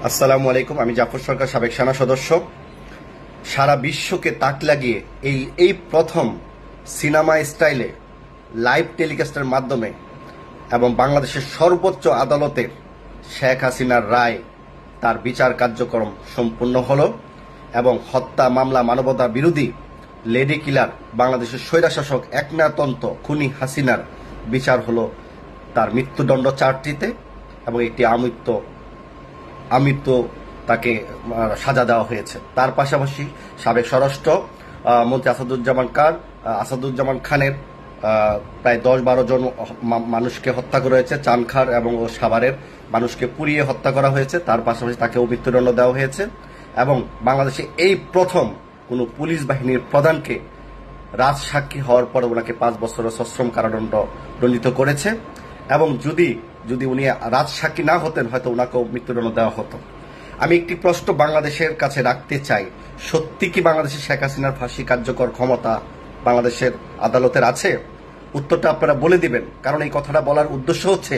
আসসালামু আলাইকুম। আমি জাফর সরকার, সাবেক সেনা সদস্য। সারা বিশ্বকে তাক লাগিয়ে এই প্রথম সিনেমা স্টাইলে লাইভ টেলিকাস্টের মাধ্যমে এবং বাংলাদেশের সর্বোচ্চ আদালতের শেখ হাসিনার রায়, তার বিচার কার্যক্রম সম্পূর্ণ হলো এবং হত্যা মামলা, মানবতা বিরোধী লেডি কিলার, বাংলাদেশের স্বৈরশাসক একনায়কতন্ত্র খুনি হাসিনার বিচার হলো। তার মৃত্যুদণ্ড 4টিতে এবং একটি আমৃত্যু তাকে সাজা দেওয়া হয়েছে। তার পাশাপাশি সাবেক স্বরাষ্ট্র মন্ত্রী আসাদুজ্জামান খানের প্রায় 10-12 জন মানুষকে হত্যা করা হয়েছে। চানখার এবং সাভারের মানুষকে পুড়িয়ে হত্যা করা হয়েছে। তার পাশাপাশি তাকেও মৃত্যুদণ্ড দেওয়া হয়েছে এবং বাংলাদেশে এই প্রথম কোনো পুলিশ বাহিনীর প্রধানকে রাজসাক্ষী হওয়ার পরে ওনাকে 5 বছরের সশ্রম কারাদণ্ড দণ্ডিত করেছে এবং যদি উনি রাজসাক্ষী না হতেন হয়তো ওনাকেও মৃত্যুদণ্ড দেওয়া হতো। আমি একটি প্রশ্ন বাংলাদেশের কাছে রাখতে চাই, সত্যি কি বাংলাদেশের শেখ হাসিনার ফাঁসি কার্যকর ক্ষমতা বাংলাদেশের আদালতের আছে? উত্তরটা আপনারা বলে দিবেন, কারণ এই কথাটা বলার উদ্দেশ্য হচ্ছে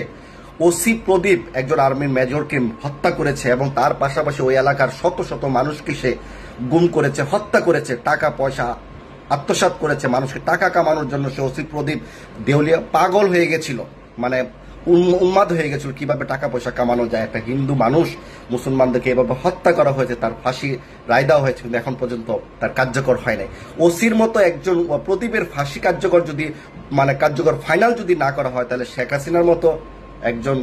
ওসি প্রদীপ একজন আর্মির মেজরকে হত্যা করেছে এবং তার পাশাপাশি ওই এলাকার শত শত মানুষকে সে গুম করেছে, হত্যা করেছে, টাকা পয়সা আত্মসাৎ করেছে, মানুষকে টাকা কামানোর জন্য সে ওসি প্রদীপ দেউলিয়া পাগল হয়ে গেছিল, মানে উন্মাদ হয়ে গেছিল কিভাবে টাকা পয়সা কামানো যায়। একটা হিন্দু মানুষ মুসলমানদেরকে এভাবে হত্যা করা হয়েছে, তার ফাঁসি রায় দেওয়া হয়েছে, কিন্তু এখন পর্যন্ত তার কার্যকর হয় নাই। ওসির মতো একজন প্রদীপের ফাঁসি কার্যকর কার্যকর ফাইনাল যদি না করা হয়, তাহলে শেখ হাসিনার মতো একজন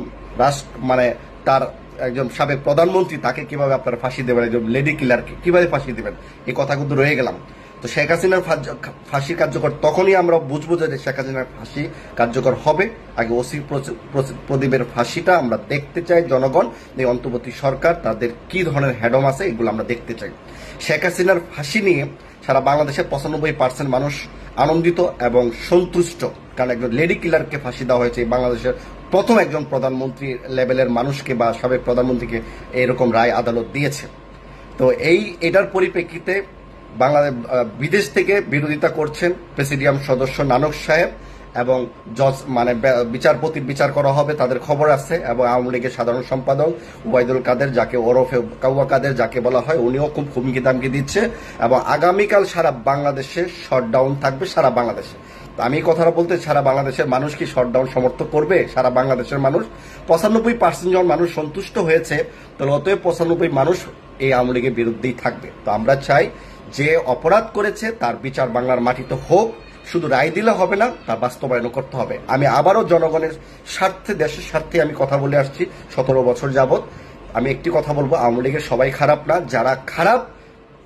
তার একজন সাবেক প্রধানমন্ত্রী, তাকে কিভাবে আপনারা ফাঁসি দেবেন? একজন লেডি কিলারকে কিভাবে ফাঁসি দেবেন? এই কথা কিন্তু রয়ে গেলাম। তো শেখ হাসিনার ফাঁসি কার্যকর তখনই আমরা বুঝবো যে শেখ হাসিনার ফাঁসি কার্যকর হবে। আগে ওসি প্রদীপের ফাঁসিটা আমরা দেখতে চাই। জনগণ, এই অন্তর্বর্তী সরকার, তাদের কি ধরনের হ্যাডম আছে এগুলো আমরা দেখতে চাই। শেখ হাসিনার ফাঁসি নিয়ে সারা বাংলাদেশের 95% মানুষ আনন্দিত এবং সন্তুষ্ট, কারণ একজন লেডি কিলারকে ফাঁসি দেওয়া হয়েছে। বাংলাদেশের প্রথম একজন প্রধানমন্ত্রী লেভেলের মানুষকে বা সাবেক প্রধানমন্ত্রীকে এরকম রায় আদালত দিয়েছে। তো এটার পরিপ্রেক্ষিতে বাংলাদেশ বিদেশ থেকে বিরোধিতা করছেন প্রেসিডিয়াম সদস্য নানক সাহেব এবং জজ বিচারপতির বিচার করা হবে তাদের খবর আছে, এবং আওয়ামী লীগের সাধারণ সম্পাদক ওবায়দুল কাদের, যাকে ওরফে কাউয়া কাদের যাকে বলা হয়, উনিও খুব হুমকি দামকি দিচ্ছে এবং আগামীকাল সারা বাংলাদেশে শটডাউন থাকবে, সারা বাংলাদেশে। আমি কথাটা বলতে, সারা বাংলাদেশের মানুষ কি শটডাউন সমর্থন করবে? সারা বাংলাদেশের মানুষ 95% জন মানুষ সন্তুষ্ট হয়েছে, তাহলে অতএব 95 মানুষ এই আওয়ামী লীগের বিরুদ্ধেই থাকবে। তো আমরা চাই যে অপরাধ করেছে তার বিচার বাংলার মাটিতে হোক, শুধু রায় দিলে হবে না, তা বাস্তবায়ন করতে হবে। আমি আবারও জনগণের স্বার্থে, দেশের স্বার্থে আমি কথা বলে আসছি 17 বছর যাবৎ। আমি একটি কথা বলবো, আওয়ামী লীগের সবাই খারাপ না, যারা খারাপ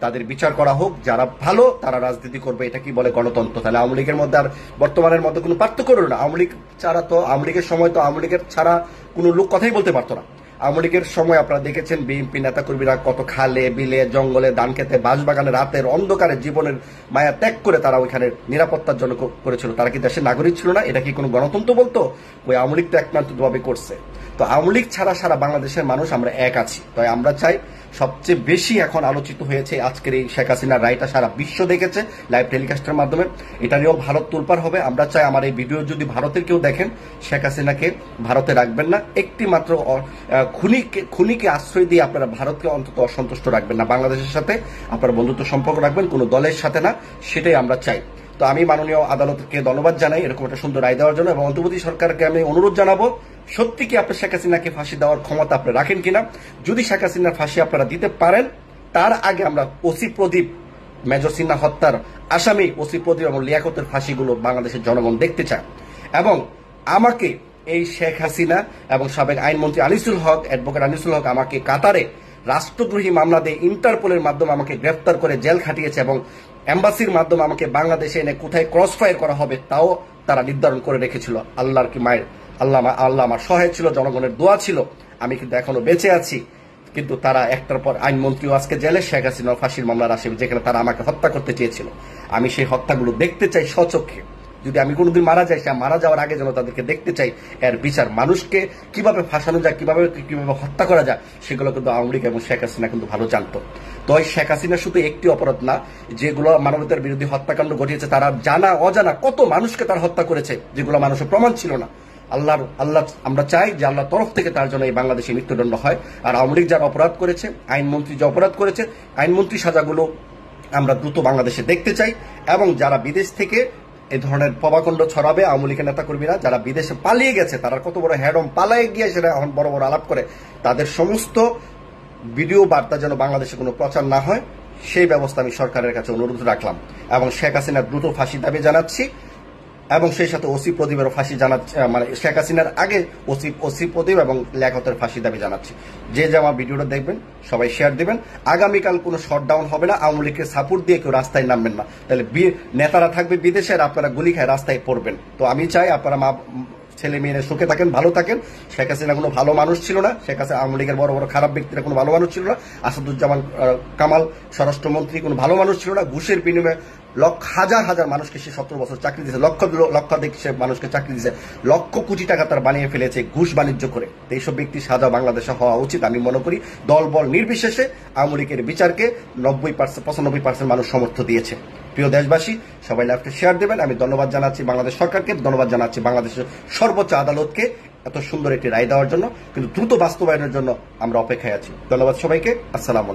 তাদের বিচার করা হোক, যারা ভালো তারা রাজনীতি করবে। এটা কি বলে গণতন্ত্র? তাহলে আওয়ামী লীগের মধ্যে আর বর্তমানের মধ্যে কোনো পার্থক্য রইল না। আওয়ামী লীগের সময় তো আওয়ামী লীগের ছাড়া কোনো লোক কথাই বলতে পারতো না। আওয়ামী লীগের সময় আপনারা দেখেছেন বিএনপি নেতাকর্মীরা কত খালে বিলে জঙ্গলে ধান খেতে বাঁশবাগানে রাতের অন্ধকারে জীবনের মায়া ত্যাগ করে তারা ওইখানে নিরাপত্তার জন্য করেছিল। তারা কি দেশের নাগরিক ছিল না? এটা কি কোনো গণতন্ত্র বলতো? ওই আওয়ামী লীগ তো একমাত্রভাবে করছে। তো আওয়ামী লীগ ছাড়া সারা বাংলাদেশের মানুষ আমরা এক আছি। তাই আমরা চাই, সবচেয়ে বেশি এখন আলোচিত হয়েছে আজকের এই শেখ হাসিনার রায়টা, সারা বিশ্ব দেখেছে লাইভ টেলিকাস্টের মাধ্যমে। এটা নিয়েও ভারত তোলপাড় হবে। আমরা চাই আমার এই ভিডিও যদি ভারতের কেউ দেখেন, শেখ হাসিনাকে ভারতে রাখবেন না, একটি মাত্র খুনিকে আশ্রয় দিয়ে আপনারা ভারতকে অন্তত অসন্তুষ্ট রাখবেন না, বাংলাদেশের সাথে আপনারা বন্ধুত্ব সম্পর্ক রাখবেন, কোনো দলের সাথে না, সেটাই আমরা চাই। তো আমি মাননীয় আদালতকে ধন্যবাদ জানাই এরকম একটা সুন্দর রায় দেওয়ার জন্য, এবং অন্তর্বর্তী সরকারকে আমি অনুরোধ জানাবো, সত্যি কি আপনি শেখ হাসিনাকে ফাঁসি দেওয়ার ক্ষমতা আপনি রাখেন কিনা। যদি শেখ হাসিনার ফাঁসি আপনারা দিতে পারেন, তার আগে আমরা ওসি প্রদীপ, মেজর সিনহা হত্যার আসামি ওসি প্রদীপ এবং লিয়াকতের ফাঁসিগুলো বাংলাদেশের জনগণ দেখতে চায়। এবং আমাকে এই শেখ হাসিনা এবং সাবেক আইনমন্ত্রী অ্যাডভোকেট আনিসুল হক আমাকে কাতারে রাষ্ট্রদ্রোহী মামলা দিয়ে ইন্টারপোলের মাধ্যমে আমাকে গ্রেফতার করে জেল খাটিয়েছে এবং এম্বাসির মাধ্যমে আমাকে বাংলাদেশে এনে কোথায় ক্রস ফায়ার করা হবে তাও তারা নির্ধারণ করে রেখেছিল। আল্লাহর কি মায়ের, আল্লাহ আমার সহায় ছিল, জনগণের দোয়া ছিল, আমি কিন্তু এখনো বেঁচে আছি। কিন্তু তারা একটার পর আইনমন্ত্রীও আজকে জেলে, শেখ হাসিনা ফাঁসির মামলার আসামি, যেখানে তারা আমাকে হত্যা করতে চেয়েছিল। আমি সেই হত্যাগুলো দেখতে চাই স্বচক্ষে। যদি আমি কোনোদিন মারা যাই, সে মারা যাওয়ার আগে যেন তাদেরকে দেখতে চাই এর বিচার। মানুষকে কিভাবে ফাঁসানো যায়, কিভাবে হত্যা করা যায়, সেগুলো কিন্তু আওয়ামী লীগ এবং শেখ হাসিনা কিন্তু ভালো জানতো। তো শেখ হাসিনা শুধু একটি অপরাধ না, যেগুলো মানবতার বিরোধী হত্যাকাণ্ড ঘটিয়েছে, তারা জানা অজানা কত মানুষকে তারা হত্যা করেছে, যেগুলো মানুষের প্রমাণ ছিল না। আল্লাহ আমরা চাই যে আল্লাহর তরফ থেকে তার জন্য এই বাংলাদেশে মৃত্যুদণ্ড হয়। আর আওয়ামী লীগ যারা অপরাধ করেছে, আইনমন্ত্রী যে অপরাধ করেছে, আইনমন্ত্রী সাজাগুলো আমরা দ্রুত বাংলাদেশে দেখতে চাই। এবং যারা বিদেশ থেকে এই ধরনের পবাকণ্ড ছড়াবে, আওয়ামী লীগের নেতাকর্মীরা যারা বিদেশে পালিয়ে গেছে, তারা কত বড় হ্যাডম পালিয়ে গিয়ে সেটা এখন বড় বড় আলাপ করে, তাদের সমস্ত ভিডিও বার্তা যেন বাংলাদেশে কোনো প্রচার না হয়, সেই ব্যবস্থা আমি সরকারের কাছে অনুরোধ রাখলাম। এবং শেখ হাসিনার দ্রুত ফাঁসি দাবি জানাচ্ছি, এবং সেই সাথে ওসি প্রদীপেরও ফাঁসি জানাচ্ছি, মানে শেখ হাসিনার আগে ওসি প্রদীপ এবং লিয়াকতের ফাঁসি দাবি জানাচ্ছি। যে আমার ভিডিওটা দেখবেন সবাই শেয়ার দিবেন। আগামীকাল কোনো শটডাউন হবে না, আওয়ামী লীগের সাপোর্ট দিয়ে কেউ রাস্তায় নামবেন না, তাহলে নেতারা থাকবে বিদেশে আর আপনারা গুলি খায় রাস্তায় পড়বেন। তো আমি চাই আপনারা ছেলে মেয়েরা সুখে থাকেন, ভালো থাকেন। শেখ হাসিনা কোনো ভালো মানুষ ছিল না, শেখ হাসিনা আওয়ামী লীগের বড় বড় খারাপ ব্যক্তিরা কোনো ভালো মানুষ ছিল না, আসাদুজ্জামান কামাল স্বরাষ্ট্রমন্ত্রী কোনো ভালো মানুষ ছিল না। ঘুষের বিনিময়ে হাজার হাজার মানুষকে সে 17 বছর চাকরি দিয়েছে, লক্ষাধিক সে মানুষকে চাকরি দিয়েছে, লক্ষ কোটি টাকা তার বানিয়ে ফেলেছে ঘুষ বাণিজ্য করে। তো এইসব ব্যক্তি সাজা বাংলাদেশে হওয়া উচিত। আমি মনে করি দল বল নির্বিশেষে আওয়ামী লীগের বিচারকে 95% মানুষ সমর্থন দিয়েছে। প্রিয় দেশবাসী, সবাই লাইভটা শেয়ার দেবেন। আমি ধন্যবাদ জানাচ্ছি বাংলাদেশ সরকারকে, ধন্যবাদ জানাচ্ছি বাংলাদেশের সর্বোচ্চ আদালতকে এত সুন্দর একটি রায় দেওয়ার জন্য। কিন্তু দ্রুত বাস্তবায়নের জন্য আমরা অপেক্ষায় আছি। ধন্যবাদ সবাইকে। আসসালামু আলাইকুম।